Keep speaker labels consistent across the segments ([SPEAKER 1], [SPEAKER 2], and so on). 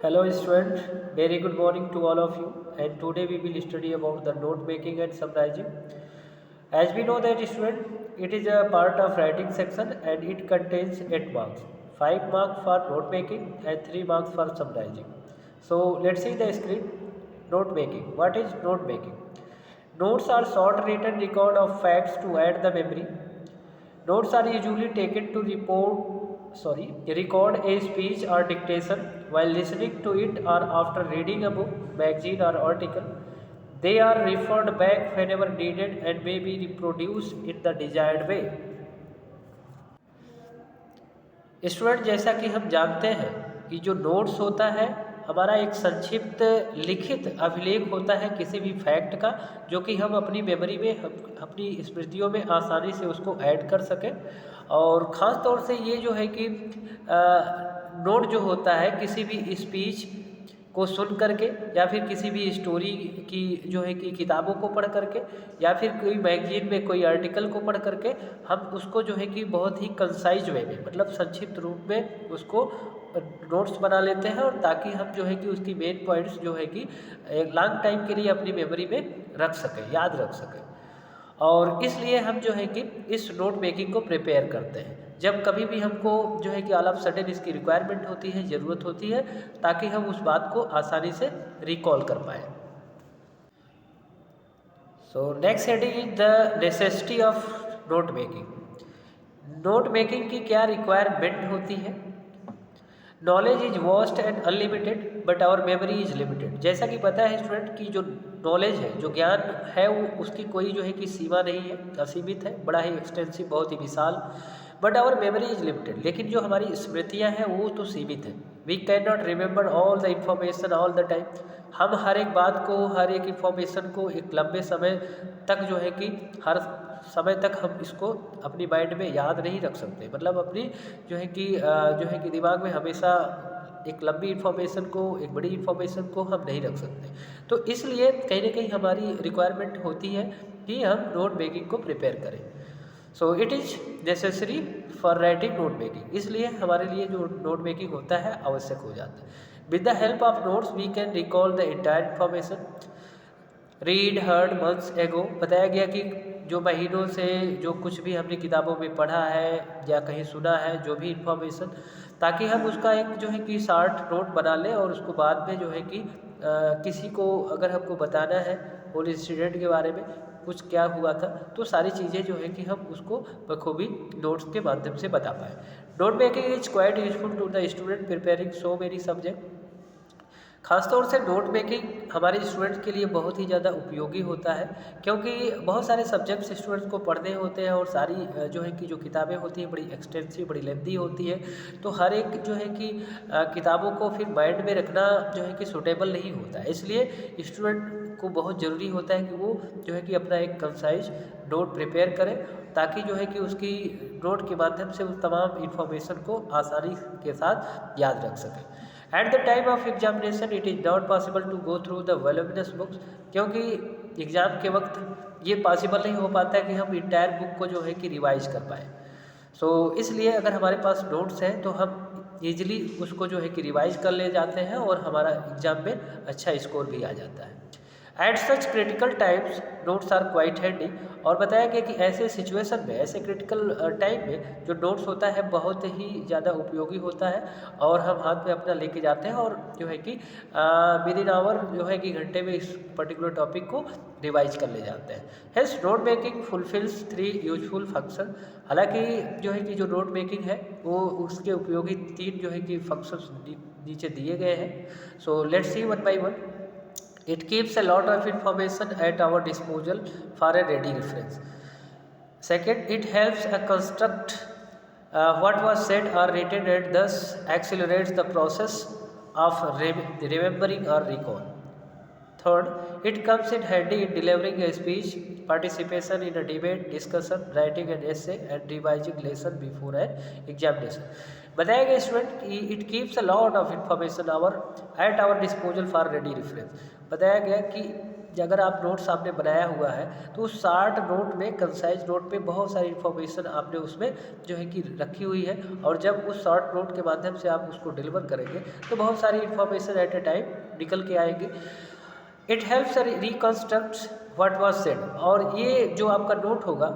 [SPEAKER 1] Hello students, very good morning to all of you, and today we will study about the note making and summarizing. As we know that student, it is a part of writing section and it contains 8 marks. 5 marks for note making and 3 marks for summarizing. So let's see the screen. Note making. What is note making? Notes are short written record of facts to add the memory. Notes are usually taken to record a speech or dictation while listening to it or after reading a book, magazine or article. They are referred back whenever needed and may be reproduced in the desired way. Student, जैसा कि हम जानते हैं कि जो notes होता है हमारा एक संक्षिप्त लिखित अभिलेख होता है किसी भी फैक्ट का, जो कि हम अपनी मेमोरी में अपनी स्मृतियों में आसानी से उसको ऐड कर सकें। और ख़ास तौर से ये जो है कि नोट जो होता है किसी भी स्पीच को सुन करके या फिर किसी भी स्टोरी की जो है कि किताबों को पढ़ करके या फिर कोई मैगजीन में कोई आर्टिकल को पढ़ करके हम उसको जो है कि बहुत ही कंसाइज वे में मतलब संक्षिप्त रूप में उसको नोट्स बना लेते हैं, और ताकि हम जो है कि उसकी मेन पॉइंट्स जो है कि एक लॉन्ग टाइम के लिए अपनी मेमोरी में रख सकें, याद रख सकें। और इसलिए हम जो है कि इस नोट मेकिंग को प्रिपेयर करते हैं जब कभी भी हमको जो है कि ऑल ऑफ सडन इसकी रिक्वायरमेंट होती है, ज़रूरत होती है, ताकि हम उस बात को आसानी से रिकॉल कर पाए। So next heading is the necessity of note making. Note making की क्या रिक्वायरमेंट होती है? Knowledge is vast and unlimited but our memory is limited. जैसा कि पता है स्टूडेंट की जो नॉलेज है, जो ज्ञान है, वो उसकी कोई जो है कि सीमा नहीं है, असीमित है, बड़ा ही एक्सटेंसिव, बहुत ही विशाल। But our memory is limited, लेकिन जो हमारी स्मृतियाँ हैं वो तो सीमित है। We can not remember all the information all the time. हम हर एक बात को, हर एक इंफॉर्मेशन को एक लंबे समय तक जो है कि हर समय तक हम इसको अपनी माइंड में याद नहीं रख सकते। मतलब अपनी जो है कि दिमाग में हमेशा एक लंबी इन्फॉर्मेशन को, एक बड़ी इन्फॉर्मेशन को हम नहीं रख सकते। तो इसलिए कहीं ना कहीं हमारी रिक्वायरमेंट होती है कि हम नोट मेकिंग को प्रिपेयर करें। So it is necessary for writing note making. इसलिए हमारे लिए जो नोट मेकिंग होता है आवश्यक हो जाता है। With the help of notes we can recall the entire information read heard months ago. बताया गया कि जो महीनों से जो कुछ भी हमने किताबों में पढ़ा है या कहीं सुना है, जो भी इन्फॉर्मेशन, ताकि हम उसका एक जो है कि शार्ट नोट बना लें और उसको बाद में जो है कि किसी को अगर हमको बताना है उन इंसिडेंट के बारे में, कुछ क्या हुआ था, तो सारी चीज़ें जो है कि हम उसको बखूबी नोट्स के माध्यम से बता पाएँ। Note making is quite useful to the student preparing so many subject. खासतौर से नोट मेकिंग हमारे स्टूडेंट्स के लिए बहुत ही ज़्यादा उपयोगी होता है, क्योंकि बहुत सारे सब्जेक्ट्स स्टूडेंट्स को पढ़ने होते हैं और सारी जो है कि जो किताबें होती हैं बड़ी एक्सटेंसिव, बड़ी लेंथी होती है। तो हर एक जो है कि किताबों को फिर माइंड में रखना जो है कि सूटेबल नहीं होता है। इसलिए स्टूडेंट को बहुत ज़रूरी होता है कि वो जो है कि अपना एक कंसाइज नोट प्रिपेयर करें, ताकि जो है कि उसकी नोट के माध्यम से उस तमाम इन्फॉर्मेशन को आसानी के साथ याद रख सकें। At the time of examination it is not possible to go through the voluminous books, क्योंकि एग्ज़ाम के वक्त ये पॉसिबल नहीं हो पाता है कि हम इंटायर बुक को जो है कि रिवाइज कर पाएँ। सो इसलिए अगर हमारे पास नोट्स हैं तो हम ईजिली उसको जो है कि रिवाइज कर ले जाते हैं और हमारा एग्ज़ाम में अच्छा स्कोर भी आ जाता है। At such critical times notes are quite handy. और बताया गया कि ऐसे सिचुएशन में, ऐसे क्रिटिकल टाइम में जो नोट्स होता है बहुत ही ज़्यादा उपयोगी होता है, और हम हाथ में अपना लेके जाते हैं और जो है कि विद इन आवर जो है कि घंटे में इस पर्टिकुलर टॉपिक को रिवाइज कर ले जाते हैं। Hence note making fulfils 3 useful function. हालांकि जो है कि जो नोट मेकिंग है वो उसके उपयोगी 3 जो है कि फंक्शंस नीचे दिए गए हैं। So let's C one by one. It keeps a lot of information at our disposal for a ready reference. Second, it helps us construct what was said or written and thus accelerates the process of remembering or recall. Third, it comes in handy in delivering a speech, participation in a debate, discussion, writing an essay and revising lesson before an examination. बताया गया student कि it keeps a lot of information at our disposal for ready reference. बताया गया कि अगर आप notes आपने बनाया हुआ है तो उस शार्ट नोट में, कंसाइज नोट में बहुत सारी इन्फॉर्मेशन आपने उसमें जो है कि रखी हुई है, और जब उस शॉर्ट नोट के माध्यम से आप उसको डिलीवर करेंगे तो बहुत सारी इन्फॉर्मेशन एट ए टाइम निकल के आएंगे। It helps reconstruct what was said, और ये जो आपका नोट होगा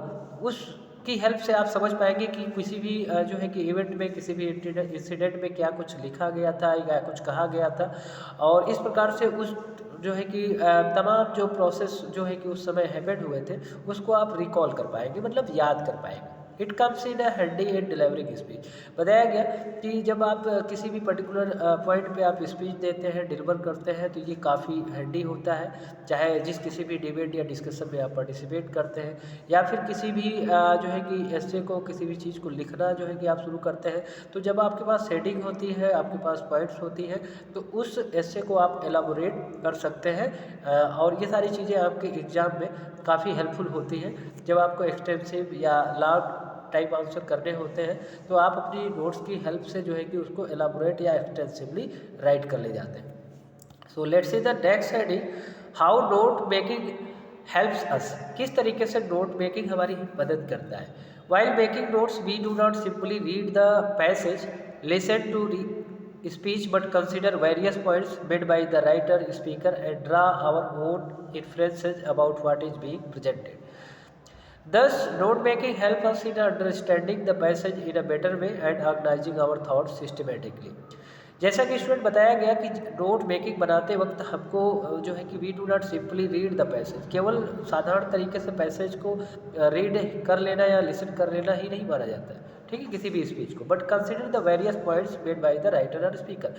[SPEAKER 1] उसकी हेल्प से आप समझ पाएंगे कि किसी भी जो है कि इवेंट में, किसी भी इंसिडेंट में क्या कुछ लिखा गया था या कुछ कहा गया था, और इस प्रकार से उस जो है कि तमाम जो प्रोसेस जो है कि उस समय हैपेंड हुए थे उसको आप रिकॉल कर पाएंगे, मतलब याद कर पाएंगे। It comes in a handy in delivering speech. बताया गया कि जब आप किसी भी पर्टिकुलर पॉइंट पे आप स्पीच देते हैं, डिलीवर करते हैं, तो ये काफ़ी हैंडी होता है, चाहे जिस किसी भी डिबेट या डिस्कशन में आप पार्टिसिपेट करते हैं, या फिर किसी भी जो है कि ऐसे को, किसी भी चीज़ को लिखना जो है कि आप शुरू करते हैं, तो जब आपके पास हेडिंग होती है, आपके पास पॉइंट्स होती है, तो उस ऐसे को आप एलाबोरेट कर सकते हैं, और ये सारी चीज़ें आपके एग्ज़ाम में काफ़ी हेल्पफुल होती हैं। जब आपको एक्सटेंसिव या लार्ज टाइप आंसर करने होते हैं तो आप अपनी नोट्स की हेल्प से जो है कि उसको एलाबोरेट या एक्सटेंसिवली राइट कर ले जाते हैं। So let's see the next heading, how note making helps us. किस तरीके से नोट मेकिंग हमारी मदद करता है। While making notes we do not simply read the passage, listen to speech, but consider various points made by the writer, speaker, and draw our own inferences about what is being presented. Thus, note making helps us in understanding the passage in a better way and organizing our thoughts systematically. जैसा कि student बताया गया कि note making बनाते वक्त हमको जो है कि we do not simply read the passage, केवल साधारण तरीके से पैसेज को रीड कर लेना या लिसन कर लेना ही नहीं माना जाता है, ठीक है, किसी भी स्पीच को, but consider the various points made by the writer और स्पीकर।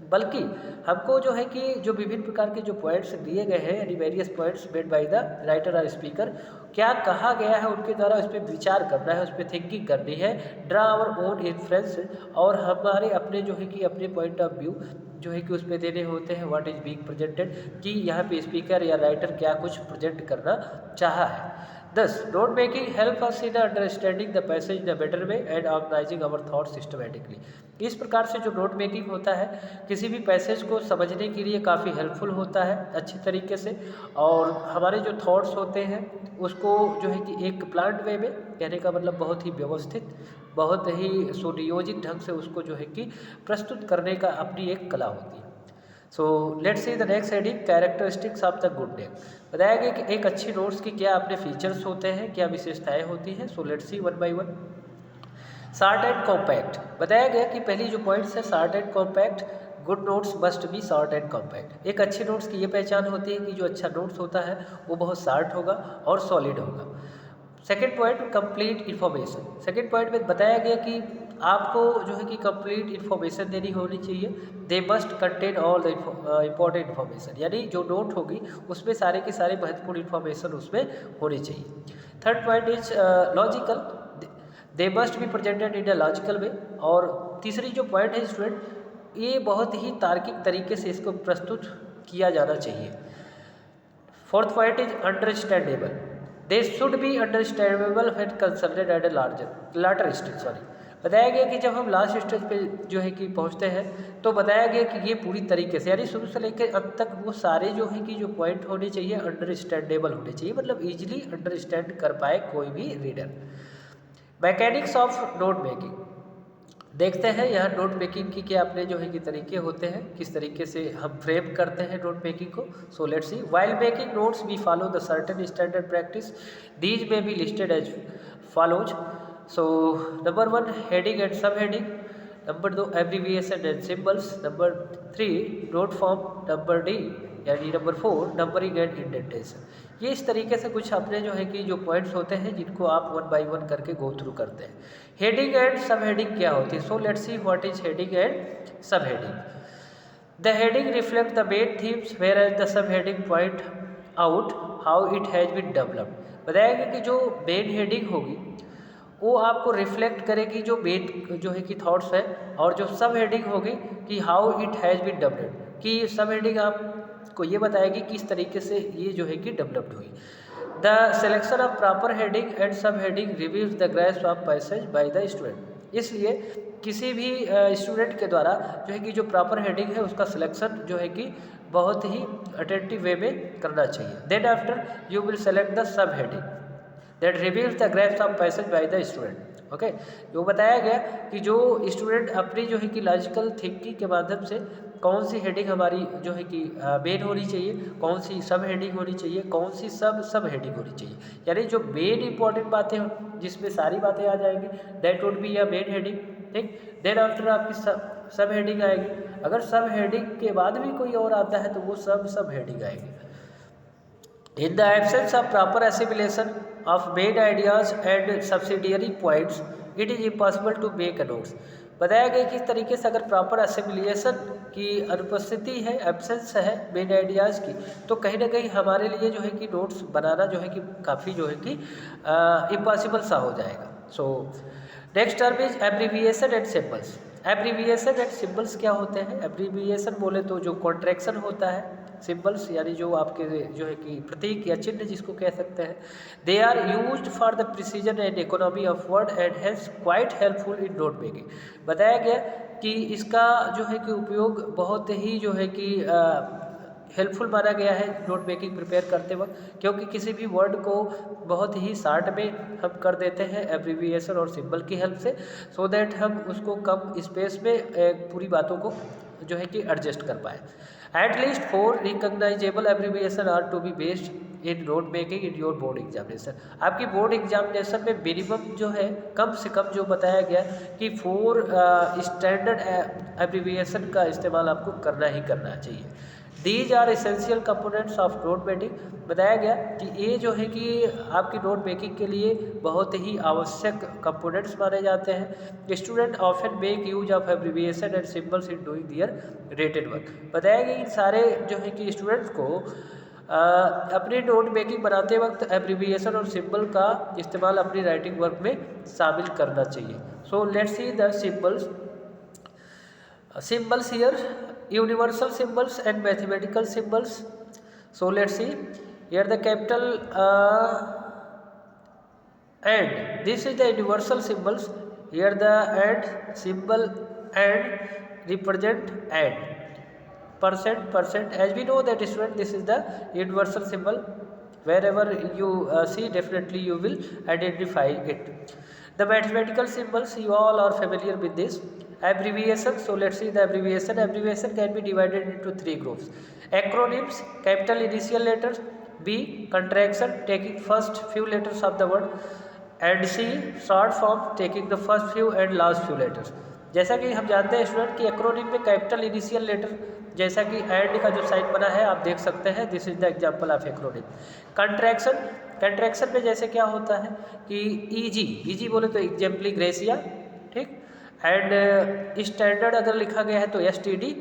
[SPEAKER 1] बल्कि हमको जो है कि जो विभिन्न प्रकार के जो पॉइंट्स दिए गए हैं, यानी various points made by the writer और स्पीकर, क्या कहा गया है उनके द्वारा उस पर विचार करना है, उस पर थिंकिंग करनी है। ड्रा आवर ओन इन्फ्लुएंस, और हमारे अपने जो है कि अपने पॉइंट ऑफ व्यू जो है कि उस पर देने होते हैं, व्हाट इज बीइंग प्रेजेंटेड, कि यहाँ पे स्पीकर या राइटर क्या कुछ प्रेजेंट करना चाहा है। Thus, note making help us in understanding the passage in a better way and organizing our thoughts systematically. इस प्रकार से जो नोट मेकिंग होता है किसी भी पैसेज को समझने के लिए काफ़ी हेल्पफुल होता है अच्छी तरीके से, और हमारे जो थॉट्स होते हैं उसको जो है कि एक प्लान्ड वे में, कहने का मतलब बहुत ही व्यवस्थित, बहुत ही सुनियोजित ढंग से उसको जो है कि प्रस्तुत करने का अपनी एक कला होती है। So let's see the next heading, characteristics of the good name. बताया गया कि एक अच्छी नोट्स की क्या अपने फीचर्स होते हैं, क्या विशेषताएं होती हैं। So let's C one by one. Short and compact. बताया गया कि पहली जो पॉइंट्स है short and compact, good notes must be short and compact. एक अच्छे नोट्स की ये पहचान होती है कि जो अच्छा नोट्स होता है वो बहुत शॉर्ट होगा और सॉलिड होगा। Second point, complete information. Second point में बताया गया कि आपको जो है कि कंप्लीट इन्फॉर्मेशन देनी होनी चाहिए। They must contain all the important information, यानी जो नोट होगी उसमें सारे के सारे महत्वपूर्ण इन्फॉर्मेशन उसमें होनी चाहिए। Third point is logical, they must be presented in a logical वे। और तीसरी जो पॉइंट है स्टूडेंट, ये बहुत ही तार्किक तरीके से इसको प्रस्तुत किया जाना चाहिए। Fourth point is understandable, they should be understandable when consulted at a later stage. बताया गया कि जब हम लास्ट स्टेज पे जो है कि पहुंचते हैं तो बताया गया कि ये पूरी तरीके से, यानी शुरू से लेकर अंत तक वो सारे जो है कि जो पॉइंट होने चाहिए अंडरस्टैंडेबल होने चाहिए, मतलब इजीली अंडरस्टैंड कर पाए कोई भी reader. Mechanics of note making. देखते हैं यहाँ नोट मेकिंग की क्या अपने जो है कि तरीके होते हैं, किस तरीके से हम फ्रेम करते हैं नोट मेकिंग को। So let's see. While making notes we follow the certain standard practice, these may be listed as follows. So number 1, heading and sub heading. Number 2, abbreviation and symbols. Number 3, note form. Number D यानी number 4, numbering and indentation. ये इस तरीके से कुछ अपने जो है कि जो पॉइंट्स होते हैं जिनको आप वन बाय वन करके गो थ्रू करते हैं। हेडिंग एंड सब हेडिंग क्या होती है। So let's see what is heading and sub heading. The heading reflect the main themes whereas the sub heading point out how it has been developed. बताया गया कि जो main heading होगी वो आपको रिफ्लेक्ट करेगी जो मेन जो है कि थॉट्स है, और जो सब हेडिंग होगी कि how it has been developed, कि सब हेडिंग आपको ये बताएगी किस तरीके से ये जो है कि डेवलप्ड हुई। The selection of proper heading and sub heading reviews the grace of passage by the student. इसलिए किसी भी स्टूडेंट के द्वारा जो है कि जो प्रॉपर हेडिंग है उसका सिलेक्शन जो है कि बहुत ही अटेंटिव वे में करना चाहिए। Then after you will select the sub heading that reveals the grapes of passage by the student. Okay, जो बताया गया कि जो स्टूडेंट अपनी जो है कि लॉजिकल थिंकिंग के माध्यम से कौन सी हेडिंग हमारी जो है कि मेन होनी चाहिए, कौन सी सब हेडिंग होनी चाहिए, कौन सी सब हेडिंग होनी चाहिए, यानी जो मेन इंपॉर्टेंट बातें हो जिसमें सारी बातें आ जाएंगी that would be a main heading. ठीक, देन आफ्टर आपकी सब हेडिंग आएगी। अगर सब हेडिंग के बाद भी कोई और आता है तो वो सब हेडिंग आएगी। In the absence of proper assimilation of main ideas and subsidiary points, it is impossible to make a notes। बताया गया कि इस तरीके से अगर प्रॉपर असिमिलिएशन की अनुपस्थिति है, एब्सेंस है मेन आइडियाज़ की, तो कहीं ना कहीं हमारे लिए जो है कि नोट्स बनाना जो है कि काफ़ी जो है कि इम्पॉसिबल सा हो जाएगा। So next term is abbreviation and symbols. Abbreviation and symbols क्या होते हैं? एब्रीविएशन बोले तो जो कॉन्ट्रैक्शन होता है, सिंबल्स यानी जो आपके जो है कि प्रतीक या चिन्ह जिसको कह सकते हैं, they are used for the precision and economy of word and has quite helpful in note making. बताया गया कि इसका जो है कि उपयोग बहुत ही जो है कि हेल्पफुल माना गया है नोट मेकिंग प्रिपेयर करते वक्त, क्योंकि किसी भी वर्ड को बहुत ही शार्ट में हम कर देते हैं एब्रीविएशन और सिंबल की हेल्प से, सो दैट हम उसको कम स्पेस में पूरी बातों को जो है कि एडजस्ट कर पाए। At least 4 recognizable abbreviation are to be based in note making in your board examination। आपकी बोर्ड एग्जामिनेशन में मिनिमम जो है कम से कम जो बताया गया कि 4 स्टैंडर्ड एब्रीविएशन का इस्तेमाल आपको करना ही करना चाहिए। These are essential components of note making. बताया गया कि ये जो है कि आपकी नोट मेकिंग के लिए बहुत ही आवश्यक कंपोनेंट्स माने जाते हैं। Student often make use of abbreviation and symbols in doing their rated work. बताया गया इन सारे जो है कि स्टूडेंट्स को अपनी नोट मेकिंग बनाते वक्त एब्रीविएशन और सिंबल का इस्तेमाल अपनी राइटिंग वर्क में शामिल करना चाहिए। सो let's see the symbols. Symbols here, universal symbols and mathematical symbols. So let's see here the capital and this is the universal symbols. Here the and symbol and represent and percent. As we know that student, this is the universal symbol. Wherever you see, definitely you will identify it. The mathematical symbols, you all are familiar with this. Abbreviation, so let's see the abbreviation. Abbreviation can be divided into 3 groups. Acronyms, capital initial letters. B, contraction, taking first few letters of the word. And C, short form, taking the first few and last few letters. जैसा कि हम जानते हैं student कि acronym में capital initial letter, जैसा कि and का जो साइन बना है आप देख सकते हैं, this is the example of acronym. Contraction में जैसे क्या होता है कि ईजी बोले तो एग्जाम्पली ग्रेसिया, ठीक, एंड स्टैंडर्ड अगर लिखा गया है तो STD,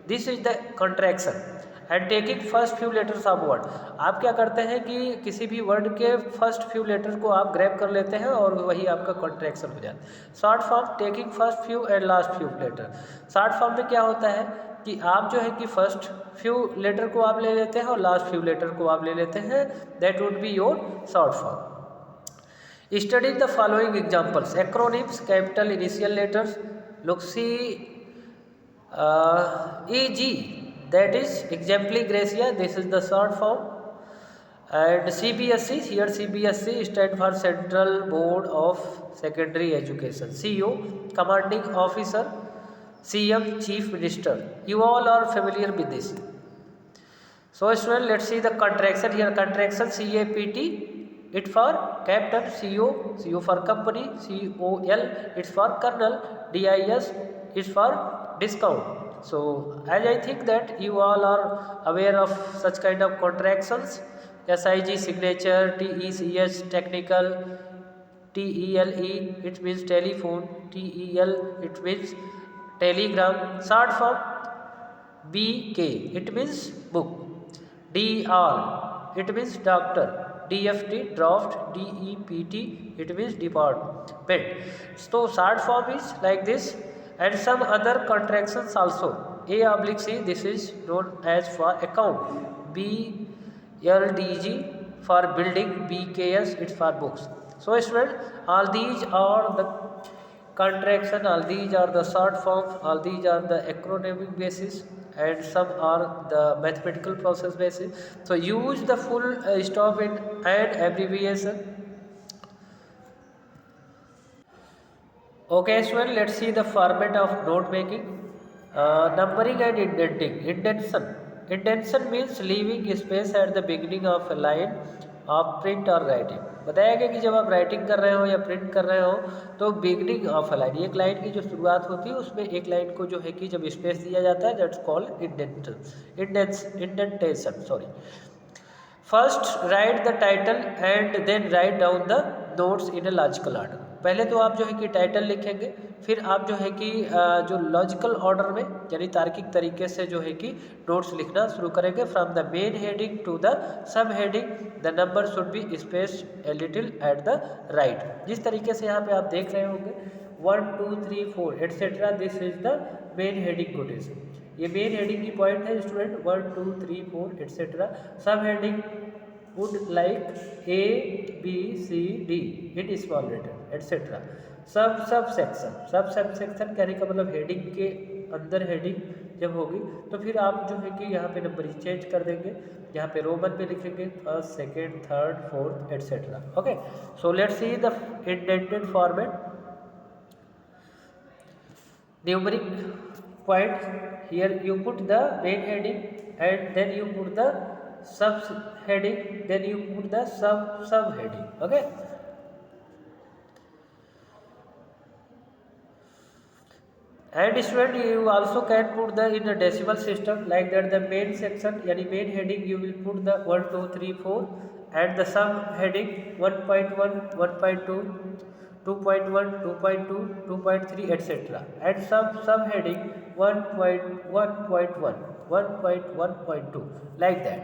[SPEAKER 1] this is the contraction. And taking first few letters of word, आप क्या करते हैं कि किसी भी वर्ड के फर्स्ट फ्यू लेटर को आप ग्रैब कर लेते हैं और वही आपका कॉन्ट्रैक्शन हो जाता है। Short form, taking first few and last few letter. Short form में क्या होता है कि आप जो है कि फर्स्ट फ्यू लेटर को आप ले लेते हैं और लास्ट फ्यू लेटर को आप ले लेते हैं, that would be your short form. Study the following examples. Acronyms, capital initial letters, look see EG, that is exempli gracia, this is the short form. And CBSE, here CBSE stand for Central Board of Secondary Education. CO, commanding officer. CM, chief minister. You all are familiar with this. So student, let's see the contraction here. Contraction CAPT, it for captain. CO for company. COL, it's for colonel. DIS, it's for discount. So as I think that you all are aware of such kind of contractions. SIG, signature. TECH, technical. TELE, it means telephone. TEL, it means telegram. Short form BK, it means book. DR, it means doctor. DFT, draft. DEPT, it means department. So short form is like this. And some other contractions also. A/C, this is known as for account. BLDG for building. BKS, it's for books. So student, all these are the contraction, all these are the short forms, all these are the acronymic basis, and some are the mathematical process basis. So use the full stop and abbreviation. Okay, so let's see the format of note making. Numbering and indenting. Indentation means leaving space at the beginning of a line of print or writing. बताया गया कि जब आप writing कर रहे हो या print कर रहे हो तो बिगनिंग ऑफ अ लाइन, एक लाइन की जो शुरुआत होती है उसमें एक लाइन को जो है कि जब स्पेस दिया जाता है that's called indentation sorry. First write the title and then write down the notes in a logical order. पहले तो आप जो है कि टाइटल लिखेंगे, फिर आप जो है कि जो लॉजिकल ऑर्डर में यानी तार्किक तरीके से जो है कि नोट्स लिखना शुरू करेंगे. From the main heading to the sub heading the number should be space a little at the right. जिस तरीके से यहाँ पे आप देख रहे होंगे 1 2 3 4 etcetera, this is the main heading quotation. ये मेन हेडिंग की पॉइंट है स्टूडेंट. 1 2 3 4 एट्सेट्रा. सब heading would like A, B, C, D in small letter etc. Sub section कहने का मतलब हेडिंग के अंदर हेडिंग जब होगी तो फिर आप जो है कि यहाँ पे नंबर चेंज कर देंगे. यहाँ पे रोमन में लिखेंगे first second third fourth etcetera. Okay, so let's see the indented format. Numeric point, here you put the main heading and then you put the sub heading, then you put the sub heading. Okay, and student you also can put the in a decimal system like that. The main section yani main heading you will put the 1 2 3 4 and the sub heading 1.1 1.2 2.1 2.2 2.3 etc. and sub heading 1.1.1 1.1.2 like that.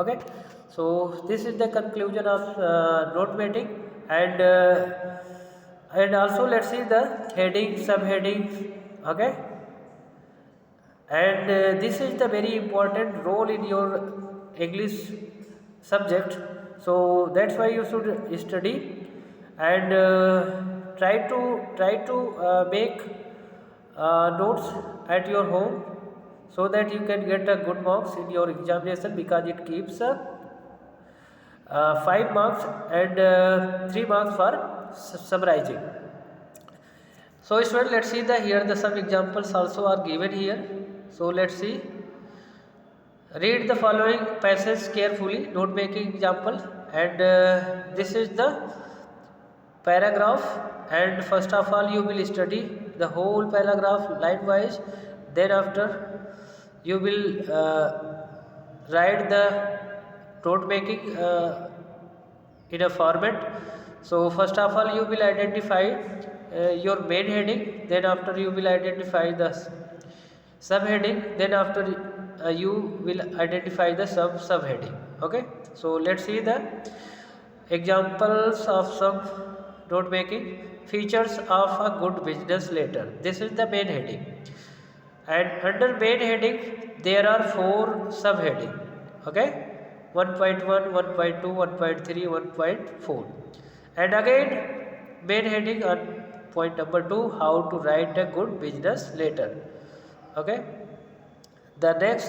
[SPEAKER 1] Okay, so this is the conclusion of note making. And also let's see the heading, subheadings. Okay, and this is the very important role in your English subject, so that's why you should study and try to make notes at your home so that you can get a good marks in your examination, because it keeps 5 marks and 3 marks for summarizing. So students, let's see the here the some examples also are given here. So let's see. Read the following passage carefully, note making example, and this is the paragraph, and first of all you will study the whole paragraph line wise. Then after you will write the note making in a format. So first of all you will identify your main heading, then after you will identify the subheading, then after you will identify the subheading. Okay, so let's see the examples of some note making. Features of a good business letter. This is the main heading, and under main heading there are 4 subheading. Okay, 1.1 1.2 1.3 1.4, and again main heading on point number 2, how to write a good business letter. Okay, the next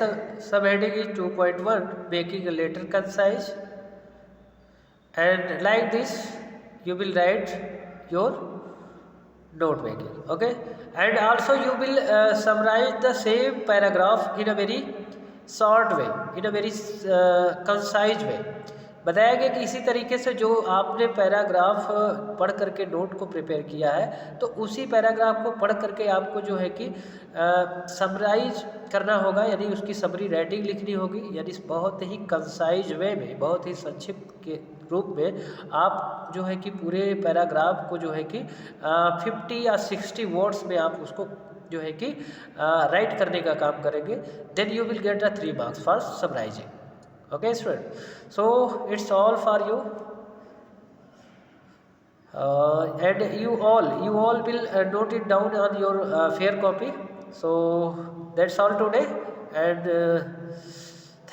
[SPEAKER 1] subheading is 2.1, making a letter concise, and like this you will write your note making. Okay, and also you will summarize the same paragraph in a very short way, in a very concise way. बताया गया कि इसी तरीके से जो आपने paragraph पढ़ करके नोट को प्रिपेयर किया है तो उसी पैराग्राफ को पढ़ करके आपको जो है कि समराइज करना होगा, यानी उसकी समरी राइटिंग लिखनी होगी, यानी बहुत ही कंसाइज वे में, बहुत ही संक्षिप्त के रूप में आप जो है कि पूरे पैराग्राफ को जो है कि 50 या 60 वर्ड्स में आप उसको जो है कि राइट करने का काम करेंगे. Then you will get 3 marks for summarising. Okay student, so it's all for you, and you all will note it down on your fair copy. So that's all today, and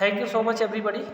[SPEAKER 1] thank you so much everybody.